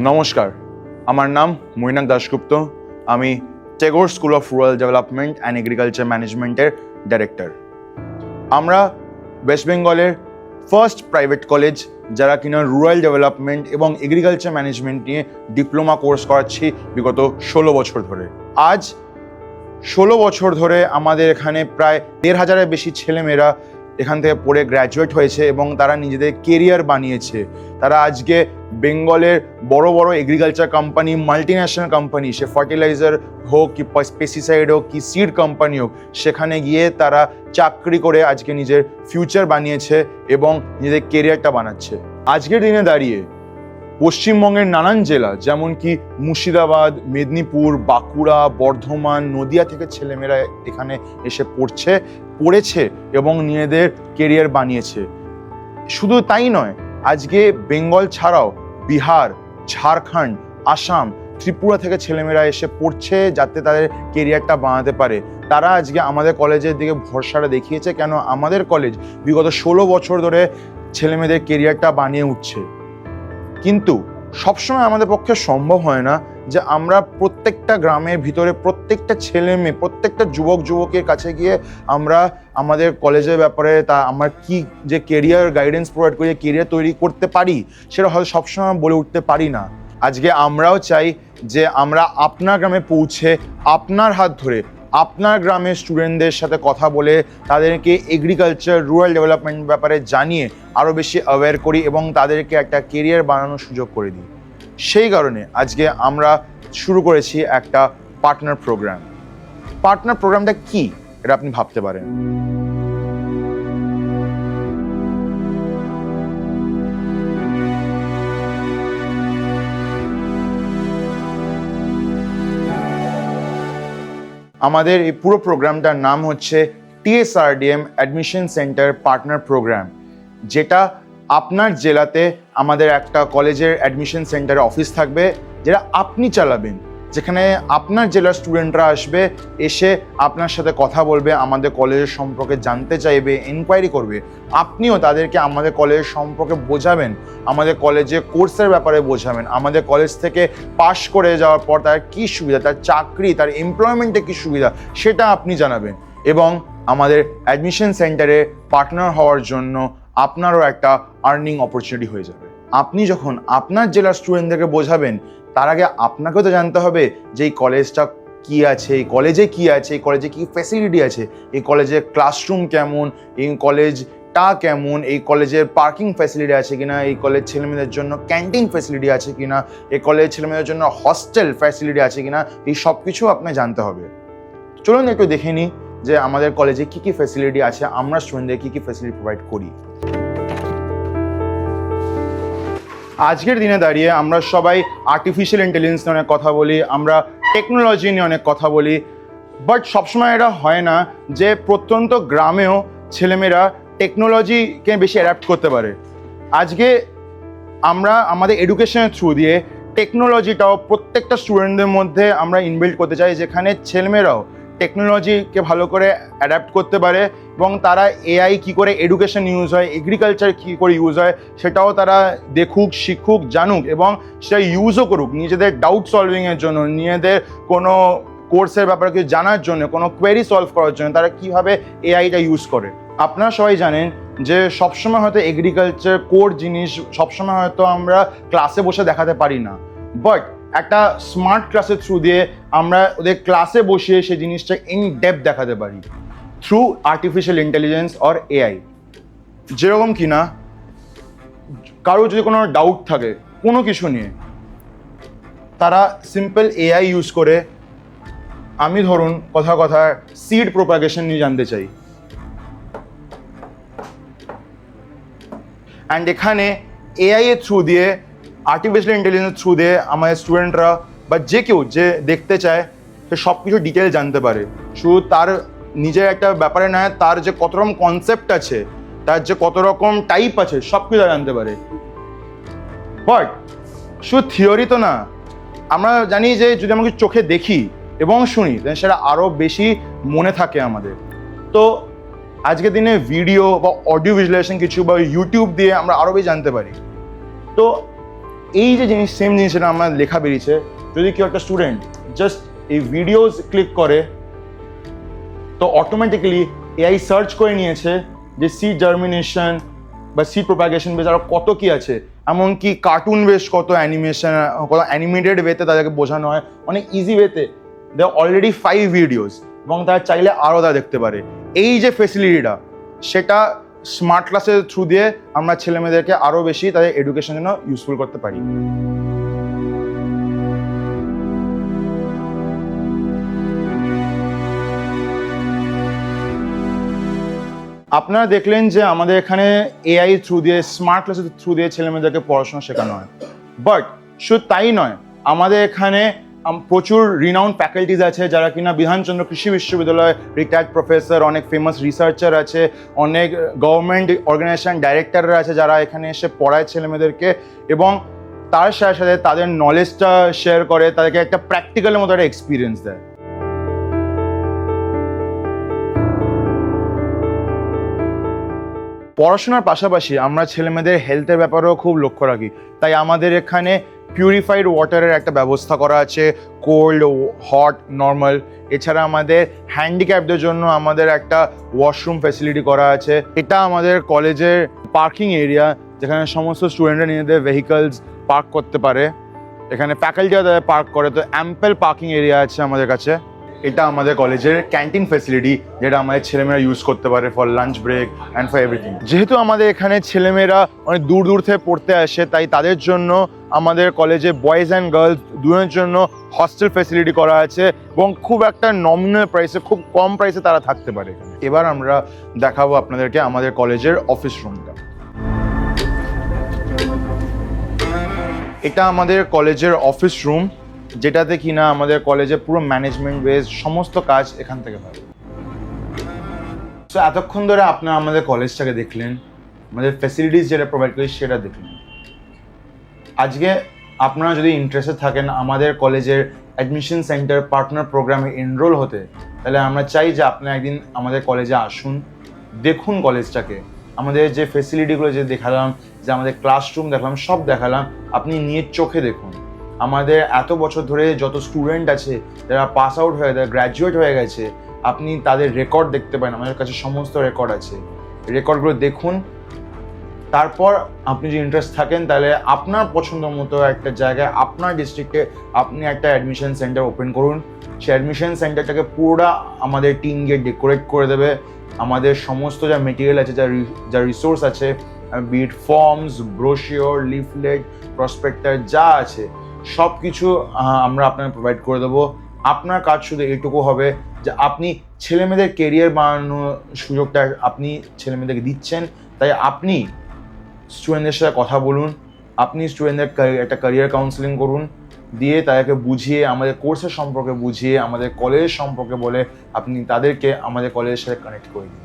নমস্কার, আমার নাম মৈনাক দাশগুপ্ত। আমি Tagore school of rural development and agriculture ম্যানেজমেন্টের ডাইরেক্টর। আমরা ওয়েস্ট বেঙ্গলের ফার্স্ট প্রাইভেট কলেজ যারা কিনা রুরাল ডেভেলপমেন্ট এবং এগ্রিকালচার ম্যানেজমেন্ট নিয়ে ডিপ্লোমা কোর্স করাচ্ছি বিগত 16 বছর ধরে। আজ 16 বছর ধরে আমাদের এখানে প্রায় 1,500-এর বেশি ছেলেমেয়েরা এখান থেকে পড়ে গ্র্যাজুয়েট হয়েছে এবং তারা নিজেদের কেরিয়ার বানিয়েছে। তারা আজকে বেঙ্গলের বড় বড় এগ্রিকালচার কোম্পানি, মাল্টিন্যাশনাল কোম্পানি, সে ফার্টিলাইজার হোক কি পেস্টিসাইড হোক কি সিড কোম্পানি হোক, সেখানে গিয়ে তারা চাকরি করে আজকে নিজের ফিউচার বানিয়েছে এবং নিজেদের কেরিয়ারটা বানাচ্ছে। আজকের দিনে দাঁড়িয়ে পশ্চিমবঙ্গের নানান জেলা যেমন কি মুর্শিদাবাদ, মেদিনীপুর, বাঁকুড়া, বর্ধমান, নদিয়া থেকে ছেলেমেয়েরা এখানে এসে পড়েছে এবং নিজেদের কেরিয়ার বানিয়েছে। শুধু তাই নয়, আজকে বেঙ্গল ছাড়াও বিহার, ঝাড়খণ্ড, আসাম, ত্রিপুরা থেকে ছেলেমেয়েরা এসে পড়ছে যাতে তাদের কেরিয়ারটা বানাতে পারে। তারা আজকে আমাদের কলেজের দিকে ভরসাটা দেখিয়েছে, কেন আমাদের কলেজ বিগত 16 বছর ধরে ছেলেমেয়েদের কেরিয়ারটা বানিয়ে উঠছে। কিন্তু সবসময় আমাদের পক্ষে সম্ভব হয় না যে আমরা প্রত্যেকটা গ্রামের ভিতরে প্রত্যেকটা ছেলে মেয়ে, প্রত্যেকটা যুবক যুবকের কাছে গিয়ে আমরা আমাদের কলেজের ব্যাপারে আমরা কি যে কেরিয়ার গাইডেন্স প্রোভাইড করি, কেরিয়ার তৈরি করতে পারি, সেটা হয়তো সবসময় বলে উঠতে পারি না। আজকে আমরাও চাই যে আমরা আপনার গ্রামে পৌঁছে আপনার হাত ধরে আপনার গ্রামের স্টুডেন্টদের সাথে কথা বলে তাদেরকে এগ্রিকালচার, রুরাল ডেভেলপমেন্ট ব্যাপারে জানিয়ে আরও বেশি অ্যাওয়্যার করি এবং তাদেরকে একটা কেরিয়ার বানানোর সুযোগ করে দিই। সেই কারণে আজকে আমরা শুরু করেছি একটা পার্টনার প্রোগ্রাম। পার্টনার প্রোগ্রামটা কি, এটা আপনি ভাবতে পারেন। আমাদের এই পুরো প্রোগ্রামটার নাম হচ্ছে TSRDM admission centre partner programme, যেটা আপনার জেলাতে আমাদের একটা কলেজের অ্যাডমিশন সেন্টারে অফিস থাকবে, যেটা আপনি চালাবেন, যেখানে আপনার জেলার স্টুডেন্টরা আসবে, এসে আপনার সাথে কথা বলবে, আমাদের কলেজের সম্পর্কে জানতে চাইবে, এনকোয়ারি করবে। আপনিও তাদেরকে আমাদের কলেজের সম্পর্কে বোঝাবেন, আমাদের কলেজে কোর্সের ব্যাপারে বোঝাবেন, আমাদের কলেজ থেকে পাশ করে যাওয়ার পর তার কী সুবিধা, তার চাকরি, তার এমপ্লয়মেন্টে কী সুবিধা, সেটা আপনি জানাবেন। এবং আমাদের অ্যাডমিশন সেন্টারে পার্টনার হওয়ার জন্য আপনারও একটা আর্নিং অপরচুনিটি হয়ে যাবে। আপনি যখন আপনার জেলার স্টুডেন্টদেরকে বোঝাবেন, তার আগে আপনাকেও তো জানতে হবে যে এই কলেজটা কী আছে, এই কলেজে কী আছে, এই কলেজে কী ফ্যাসিলিটি আছে, এই কলেজের ক্লাসরুম কেমন, এই কলেজটা কেমন, এই কলেজের পার্কিং ফ্যাসিলিটি আছে কিনা, এই কলেজ ছেলেমেয়েদের জন্য ক্যান্টিন ফ্যাসিলিটি আছে কিনা, এই কলেজ ছেলেমেয়েদের জন্য হস্টেল ফ্যাসিলিটি আছে কিনা, এই সব কিছু আপনাকে জানতে হবে। চলুন একটু দেখে নিই যে আমাদের কলেজে কী কী ফ্যাসিলিটি আছে, আমরা স্টুডেন্টদের কী কী ফ্যাসিলিটি প্রোভাইড করি। আজকের দিনে দাঁড়িয়ে আমরা সবাই আর্টিফিশিয়াল ইন্টেলিজেন্স নিয়ে অনেক কথা বলি, আমরা টেকনোলজি নিয়ে অনেক কথা বলি, বাট সবসময় এটা হয় না যে প্রত্যন্ত গ্রামেও ছেলেমেয়েরা টেকনোলজিকে বেশি অ্যাডাপ্ট করতে পারে। আজকে আমরা আমাদের এডুকেশনের থ্রু দিয়ে টেকনোলজিটাও প্রত্যেকটা স্টুডেন্টদের মধ্যে আমরা ইনবিল্ড করতে চাই, যেখানে ছেলেমেয়েরাও টেকনোলজিকে ভালো করে অ্যাডাপ্ট করতে পারে এবং তারা এআই কী করে এডুকেশন ইউজ হয়, এগ্রিকালচার কী করে ইউজ হয়, সেটাও তারা দেখুক, শিখুক, জানুক এবং সেটা ইউজও করুক নিজেদের ডাউট সলভিংয়ের জন্য, নিজেদের কোনো কোর্সের ব্যাপারে কিছু জানার জন্য, কোনো কোয়েরি সলভ করার জন্য তারা কীভাবে এআইটা ইউজ করে। আপনারা সবাই জানেন যে সবসময় হয়তো এগ্রিকালচার কোর জিনিস সবসময় হয়তো আমরা ক্লাসে বসে দেখাতে পারি না, বাট একটা স্মার্ট ক্লাসের থ্রু দিয়ে আমরা ওদের ক্লাসে বসিয়ে সেই জিনিসটা ইন ডেপথ দেখাতে পারি through artificial intelligence or AI. যেরকম কিনা কারো যদি কোনো ডাউট থাকে কোনো কিছু নিয়ে, তারা সিম্পল এআই ইউজ করে, আমি ধরুন কথা সিড প্রোপাগেশন নিয়ে জানতে চাই, অ্যান্ড এখানে এআই এর থ্রু দিয়ে, আর্টিফিশিয়াল ইন্টেলিজেন্সের থ্রু দিয়ে আমাদের স্টুডেন্টরা বা যে কেউ যে দেখতে চায় সে সব কিছু ডিটেল জানতে পারে। শুধু তার নিজের একটা ব্যাপারে নয়, তার যে কত রকম কনসেপ্ট আছে, তার যে কত রকম টাইপ আছে, সব কিছু জানতে পারে। বাট শুধু থিওরি তো না, আমরা জানি যে যদি আমরা কিছু চোখে দেখি এবং শুনি সেটা আরও বেশি মনে থাকে আমাদের। তো আজকের দিনে ভিডিও বা অডিও ভিজুয়ালাইজেশন কিছু বা ইউটিউব দিয়ে আমরা আরও বেশি জানতে পারি। তো এই যে সেম জিনিসটা আমার লেখা বেরিয়েছে, যদি কেউ একটা স্টুডেন্ট জাস্ট এই ভিডিওস ক্লিক করে, তো অটোমেটিক্যালি এআই সার্চ করে নিয়েছে যে সিড জার্মিনেশন বা সিড প্রোপাগেশন বেস আরও কত কি আছে, এমনকি কার্টুন বেস কত অ্যানিমেশন, কত অ্যানিমেটেড ওয়েতে তাদেরকে বোঝানো হয়, অনেক ইজি ওয়েতে। দে অলরেডি 5 ভিডিওস, এবং তারা চাইলে আরও তারা দেখতে পারে। এই যে ফেসিলিটিটা, সেটা স্মার্ট ক্লাসের থ্রু দিয়ে আমরা ছেলেমেয়েদেরকে আরও বেশি তাদের এডুকেশনের জন্য ইউজফুল করতে পারি। আপনারা দেখলেন যে আমাদের এখানে এআই থ্রু দিয়ে, স্মার্ট ক্লাসের থ্রু দিয়ে ছেলেমেয়েদেরকে পড়াশোনা শেখানো হয়। বাট শুধু তাই নয়, আমাদের এখানে প্রচুর রিনাউন্ড ফ্যাকাল্টিজ আছে যারা কিনা বিধানচন্দ্র কৃষি বিশ্ববিদ্যালয় রিটায়ার্ড প্রফেসর, অনেক ফেমাস রিসার্চার আছে, অনেক গভর্নমেন্ট অর্গানাইজেশন ডাইরেক্টররা আছে যারা এখানে এসে পড়ায় ছেলেমেয়েদেরকে, এবং তার সাথে সাথে তাদের নলেজটা শেয়ার করে, তাদেরকে একটা প্র্যাকটিক্যালের মতো একটা এক্সপিরিয়েন্স দেয়। পড়াশোনার পাশাপাশি আমরা ছেলেমেয়েদের হেলথের ব্যাপারেও খুব লক্ষ্য রাখি, তাই আমাদের এখানে পিউরিফাইড ওয়াটারের একটা ব্যবস্থা করা আছে, কোল্ড, হট, নর্মাল। এছাড়া আমাদের হ্যান্ডিক্যাপদের জন্য আমাদের একটা ওয়াশরুম ফ্যাসিলিটি করা আছে। এটা আমাদের কলেজের পার্কিং এরিয়া, যেখানে সমস্ত স্টুডেন্টরা নিজেদের ভেহিকলস পার্ক করতে পারে। এখানে ফ্যাকাল্টিরা তাদের পার্ক করে, তো অ্যাম্পেল পার্কিং এরিয়া আছে আমাদের কাছে। এটা আমাদের কলেজের ক্যান্টিন ফ্যাসিলিটি, যেটা আমাদের ছেলেমেয়েরা ইউজ করতে পারে for lunch break and for everything. যেহেতু আমাদের এখানে ছেলেমেয়েরা অনেক দূর দূর থেকে পড়তে আসে, তাই তাদের জন্য আমাদের কলেজে বয়েজ অ্যান্ড গার্লস দুজনের জন্য হস্টেল ফ্যাসিলিটি করা আছে, এবং খুব একটা নমিনাল প্রাইসে, খুব কম প্রাইসে তারা থাকতে পারে এখানে। এবার আমরা দেখাবো আপনাদেরকে আমাদের কলেজের অফিস রুমটা। এটা আমাদের কলেজের অফিস রুম, যেটাতে কিনা আমাদের কলেজে পুরো ম্যানেজমেন্ট বেস সমস্ত কাজ এখান থেকে হয়। সো এতক্ষণ ধরে আপনারা আমাদের কলেজটাকে দেখলেন, আমাদের ফ্যাসিলিটিস যেটা প্রোভাইড করি সেটা দেখলেন। আজকে আপনারা যদি ইন্টারেস্টেড থাকেন আমাদের কলেজের অ্যাডমিশন সেন্টার পার্টনার প্রোগ্রামে এনরোল হতে, তাহলে আমরা চাই যে আপনি একদিন আমাদের কলেজে আসুন, দেখুন কলেজটাকে, আমাদের যে ফেসিলিটিগুলো যে দেখালাম, যে আমাদের ক্লাসরুম দেখালাম, সব দেখালাম, আপনি নিজের চোখে দেখুন। আমাদের এত বছর ধরে যত স্টুডেন্ট আছে যারা পাস আউট হয়ে গেছে, গ্র্যাজুয়েট হয়ে গেছে, আপনি তাদের রেকর্ড দেখতে পারেন, আমাদের কাছে সমস্ত রেকর্ড আছে। রেকর্ডগুলো দেখুন, তারপর আপনি যদি ইন্টারেস্ট থাকেন তাহলে আপনার পছন্দ মতো একটা জায়গায় আপনার ডিস্ট্রিক্টে আপনি একটা অ্যাডমিশন সেন্টার ওপেন করুন। সেই অ্যাডমিশন সেন্টারটাকে পুরোটা আমাদের টিম গিয়ে ডেকোরেট করে দেবে। আমাদের সমস্ত যা মেটেরিয়াল আছে, যা রিসোর্স আছে, বিট ফর্মস, ব্রোশিওর, লিফলেট, প্রসপেক্টার যা আছে সব কিছু আমরা আপনাকে প্রোভাইড করে দেবো। আপনার কাজ শুধু এইটুকু হবে যে আপনি ছেলেমেয়েদের কেরিয়ার বানানোর সুযোগটা আপনি ছেলেমেয়েদেরকে দিচ্ছেন, তাই আপনি স্টুডেন্টদের সাথে কথা বলুন, আপনি স্টুডেন্টদের একটা ক্যারিয়ার কাউন্সেলিং করুন, দিয়ে তাদেরকে বুঝিয়ে, আমাদের কোর্সের সম্পর্কে বুঝিয়ে, আমাদের কলেজ সম্পর্কে বলে আপনি তাদেরকে আমাদের কলেজের সাথে কানেক্ট করে দিন।